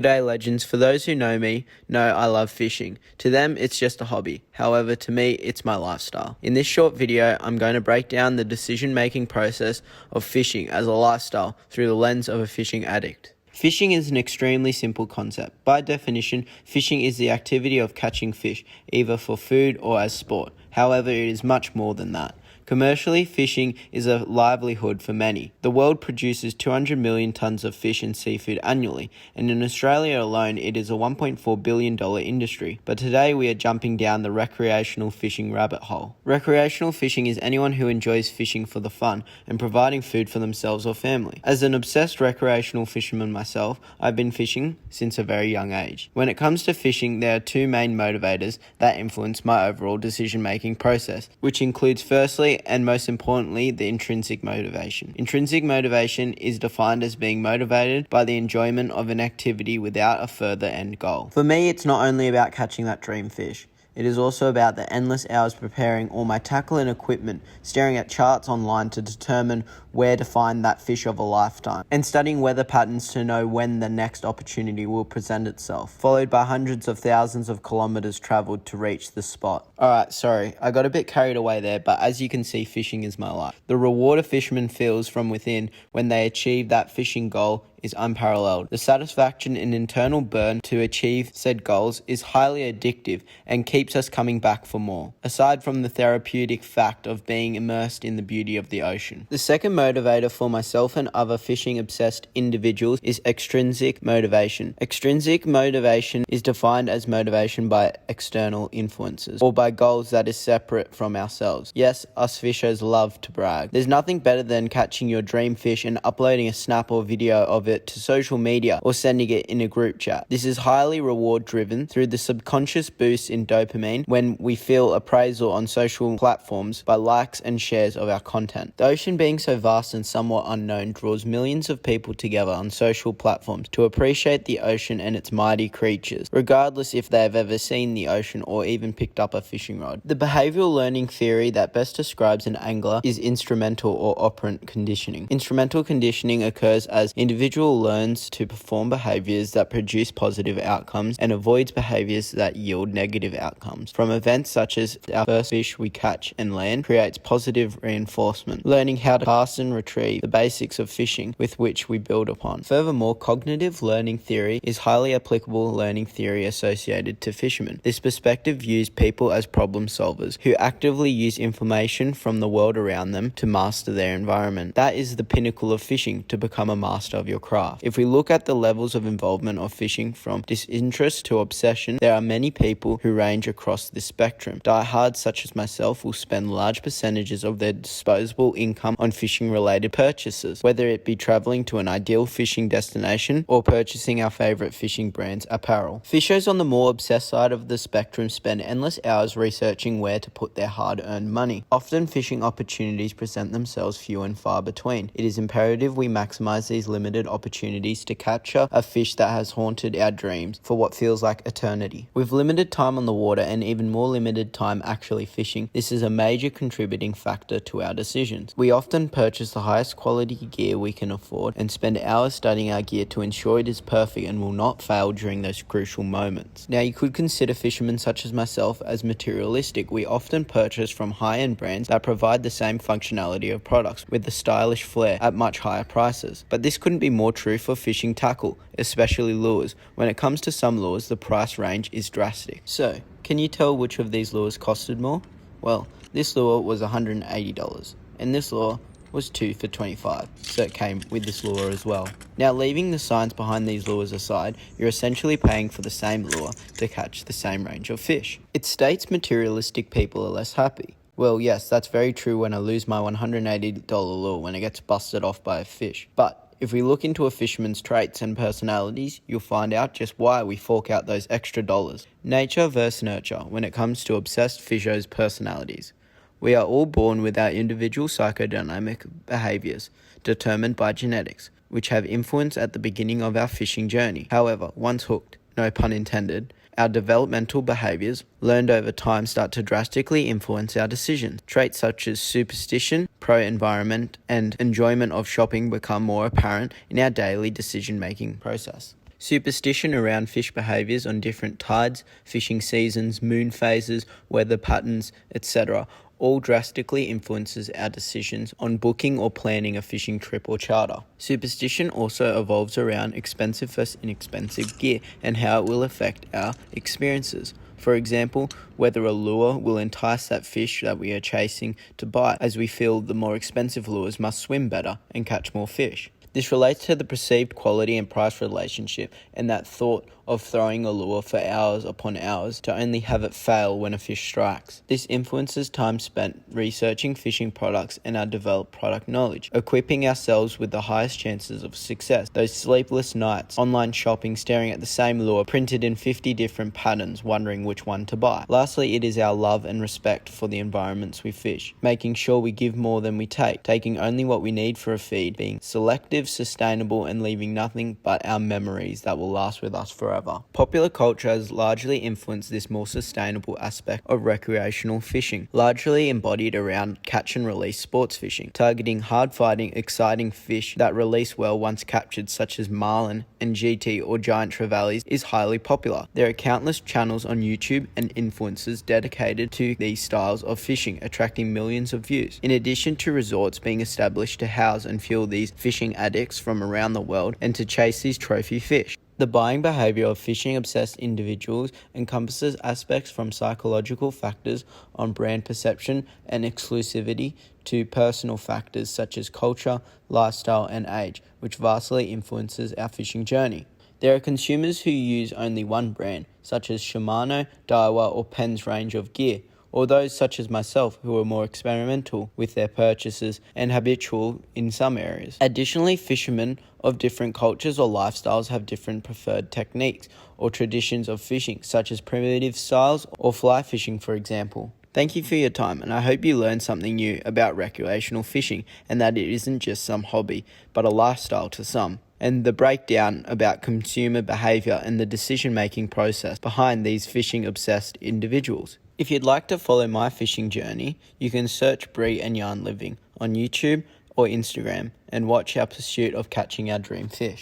G'day legends, for those who know me, know I love fishing. To them, it's just a hobby. However, to me, it's my lifestyle. In this short video, I'm going to break down the decision-making process of fishing as a lifestyle through the lens of a fishing addict. Fishing is an extremely simple concept. By definition, fishing is the activity of catching fish, either for food or as sport. However, it is much more than that. Commercially, fishing is a livelihood for many. The world produces 200 million tonnes of fish and seafood annually, and in Australia alone it is a $1.4 billion industry. But today we are jumping down the recreational fishing rabbit hole. Recreational fishing is anyone who enjoys fishing for the fun and providing food for themselves or family. As an obsessed recreational fisherman myself, I've been fishing since a very young age. When it comes to fishing, there are two main motivators that influence my overall decision-making process, which includes firstly and most importantly, the intrinsic motivation. Intrinsic motivation is defined as being motivated by the enjoyment of an activity without a further end goal. For me, it's not only about catching that dream fish. It is also about the endless hours preparing all my tackle and equipment, staring at charts online to determine where to find that fish of a lifetime, and studying weather patterns to know when the next opportunity will present itself, followed by hundreds of thousands of kilometers traveled to reach the spot. Alright, sorry, I got a bit carried away there, but as you can see, fishing is my life. The reward a fisherman feels from within when they achieve that fishing goal is unparalleled. The satisfaction and internal burn to achieve said goals is highly addictive and keeps us coming back for more, aside from the therapeutic fact of being immersed in the beauty of the ocean. The second motivator for myself and other fishing-obsessed individuals is extrinsic motivation. Extrinsic motivation is defined as motivation by external influences, or by goals that is separate from ourselves. Yes, us fishers love to brag. There's nothing better than catching your dream fish and uploading a snap or video of it to social media or sending it in a group chat. This is highly reward driven through the subconscious boost in dopamine when we feel appraisal on social platforms by likes and shares of our content. The ocean being so vast and somewhat unknown draws millions of people together on social platforms to appreciate the ocean and its mighty creatures, regardless if they have ever seen the ocean or even picked up a fishing rod. The behavioral learning theory that best describes an angler is instrumental or operant conditioning. Instrumental conditioning occurs as individual learns to perform behaviors that produce positive outcomes and avoids behaviors that yield negative outcomes. From events such as our first fish we catch and land creates positive reinforcement, learning how to cast and retrieve, the basics of fishing with which we build upon. Furthermore, cognitive learning theory is highly applicable learning theory associated to fishermen. This perspective views people as problem solvers who actively use information from the world around them to master their environment. That is the pinnacle of fishing, to become a master of your craft. If we look at the levels of involvement of fishing from disinterest to obsession, there are many people who range across this spectrum. Diehards such as myself will spend large percentages of their disposable income on fishing-related purchases, whether it be traveling to an ideal fishing destination or purchasing our favorite fishing brand's apparel. Fishers on the more obsessed side of the spectrum spend endless hours researching where to put their hard-earned money. Often fishing opportunities present themselves few and far between. It is imperative we maximize these limited opportunities to capture a fish that has haunted our dreams for what feels like eternity. With limited time on the water and even more limited time actually fishing, this is a major contributing factor to our decisions. We often purchase the highest quality gear we can afford and spend hours studying our gear to ensure it is perfect and will not fail during those crucial moments. Now, you could consider fishermen such as myself as materialistic. We often purchase from high-end brands that provide the same functionality of products with a stylish flair at much higher prices. But this couldn't be more true for fishing tackle, especially lures. When it comes to some lures, the price range is drastic. So, can you tell which of these lures costed more? Well, this lure was $180, and this lure was 2 for $25, so it came with this lure as well. Now, leaving the science behind these lures aside, you're essentially paying for the same lure to catch the same range of fish. It states materialistic people are less happy. Well, yes, that's very true when I lose my $180 lure when it gets busted off by a fish. But if we look into a fisherman's traits and personalities, you'll find out just why we fork out those extra dollars. Nature versus nurture when it comes to obsessed fishers' personalities. We are all born with our individual psychodynamic behaviors, determined by genetics, which have influence at the beginning of our fishing journey. However, once hooked, no pun intended, our developmental behaviors, learned over time, start to drastically influence our decisions. Traits such as superstition, pro-environment, and enjoyment of shopping become more apparent in our daily decision-making process. Superstition around fish behaviours on different tides, fishing seasons, moon phases, weather patterns, etc. all drastically influences our decisions on booking or planning a fishing trip or charter. Superstition also evolves around expensive versus inexpensive gear and how it will affect our experiences. For example, whether a lure will entice that fish that we are chasing to bite, as we feel the more expensive lures must swim better and catch more fish. This relates to the perceived quality and price relationship and that thought of throwing a lure for hours upon hours to only have it fail when a fish strikes. This influences time spent researching fishing products and our developed product knowledge, equipping ourselves with the highest chances of success. Those sleepless nights, online shopping, staring at the same lure printed in 50 different patterns, wondering which one to buy. Lastly, it is our love and respect for the environments we fish, making sure we give more than we take, taking only what we need for a feed, being selective, sustainable, and leaving nothing but our memories that will last with us forever. Popular culture has largely influenced this more sustainable aspect of recreational fishing, largely embodied around catch and release sports fishing, targeting hard-fighting, exciting fish that release well once captured, such as marlin and GT or giant trevallies, is highly popular. There are countless channels on YouTube and influencers dedicated to these styles of fishing, attracting millions of views. In addition to resorts being established to house and fuel these fishing addicts from around the world and to chase these trophy fish. The buying behaviour of fishing-obsessed individuals encompasses aspects from psychological factors on brand perception and exclusivity to personal factors such as culture, lifestyle, and age, which vastly influences our fishing journey. There are consumers who use only one brand, such as Shimano, Daiwa, or Penn's range of gear, or those such as myself who are more experimental with their purchases and habitual in some areas. Additionally, fishermen of different cultures or lifestyles have different preferred techniques or traditions of fishing, such as primitive styles or fly fishing, for example. Thank you for your time, and I hope you learned something new about recreational fishing and that it isn't just some hobby, but a lifestyle to some, and the breakdown about consumer behaviour and the decision-making process behind these fishing-obsessed individuals. If you'd like to follow my fishing journey, you can search Bree and Yarn Living on YouTube or Instagram and watch our pursuit of catching our dream fish.